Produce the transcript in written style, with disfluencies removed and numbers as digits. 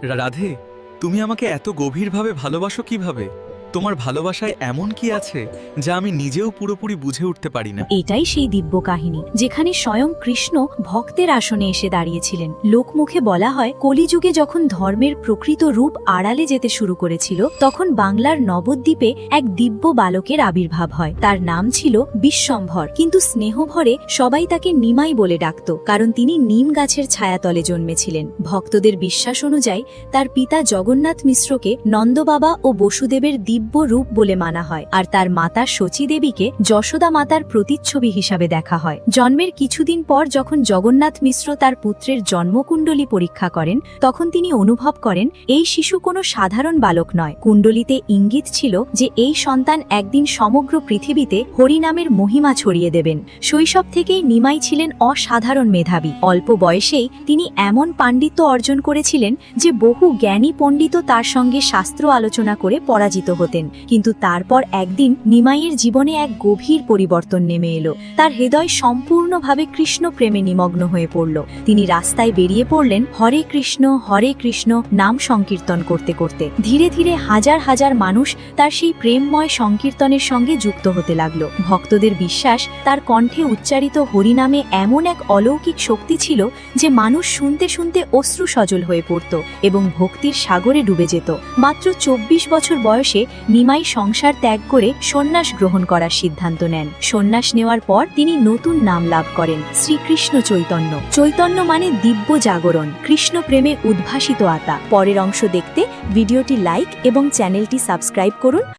রাধে, তুমি আমাকে এত গভীরভাবে ভালোবাসো কিভাবে? তোমার ভালোবাসায় এমন কি আছে যা আমি নিজেও পুরোপুরি বুঝে উঠতে পারি না। এটাই সেই দিব্য কাহিনী যেখানে স্বয়ং কৃষ্ণ ভক্তের আসনে এসে দাঁড়িয়েছিলেন। লোকমুখে বলা হয়, কলিযুগে যখন ধর্মের প্রকৃত রূপ আড়ালে যেতে শুরু করেছিল, তখন বাংলার নবদ্বীপে এক দিব্য বালকের আবির্ভাব হয়। তার নাম ছিল বিশ্বম্ভর, কিন্তু স্নেহভরে সবাই তাকে নিমাই বলে ডাকত, কারণ তিনি নিম গাছের ছায়াতলে জন্মেছিলেন। ভক্তদের বিশ্বাস অনুযায়ী তার পিতা জগন্নাথ মিশ্রকে নন্দবাবা ও বসুদেবের দিব্য রূপ বলে মানা হয়, আর তার মাতা শচী দেবীকে যশোদা মাতার প্রতিচ্ছবি হিসাবে দেখা হয়। জন্মের কিছুদিন পর যখন জগন্নাথ মিশ্র তার পুত্রের জন্মকুণ্ডলী পরীক্ষা করেন, তখন তিনি অনুভব করেন এই শিশু কোনো সাধারণ বালক নয়। কুণ্ডলিতে ইঙ্গিত ছিল যে এই সন্তান একদিন সমগ্র পৃথিবীতে হরিনামের মহিমা ছড়িয়ে দেবেন। শৈশব থেকেই নিমাই ছিলেন অসাধারণ মেধাবী। অল্প বয়সেই তিনি এমন পাণ্ডিত্য অর্জন করেছিলেন যে বহু জ্ঞানী পণ্ডিত তার সঙ্গে শাস্ত্র আলোচনা করে পরাজিত হতেন। কিন্তু তারপর একদিন নিমাইয়ের জীবনে এক গভীর পরিবর্তন নেমে এলো। তার হৃদয় সম্পূর্ণভাবে কৃষ্ণ প্রেমে নিমগ্ন হয়ে পড়ল। তিনি রাস্তায় বেরিয়ে পড়লেন হরে কৃষ্ণ নাম সংকীর্তন করতে করতে। ধীরে ধীরে হাজার হাজার মানুষ তার সেই প্রেমময় সংকীর্তনের সঙ্গে যুক্ত হতে লাগলো। ভক্তদের বিশ্বাস, তার কণ্ঠে উচ্চারিত হরিনামে এমন এক অলৌকিক শক্তি ছিল যে মানুষ শুনতে শুনতে অশ্রু সজল হয়ে পড়ত এবং ভক্তির সাগরে ডুবে যেত। মাত্র ২৪ বছর বয়সে নিমাই সংসার ত্যাগ করে সন্ন্যাস গ্রহণ করার সিদ্ধান্ত নেন। সন্ন্যাস নেওয়ার পর তিনি নতুন নাম লাভ করেন, শ্রীকৃষ্ণ চৈতন্য। চৈতন্য মানে দিব্য জাগরণ, কৃষ্ণ প্রেমে উদ্ভাসিত আত্মা। পরের অংশ দেখতে ভিডিওটি লাইক এবং চ্যানেলটি সাবস্ক্রাইব করুন।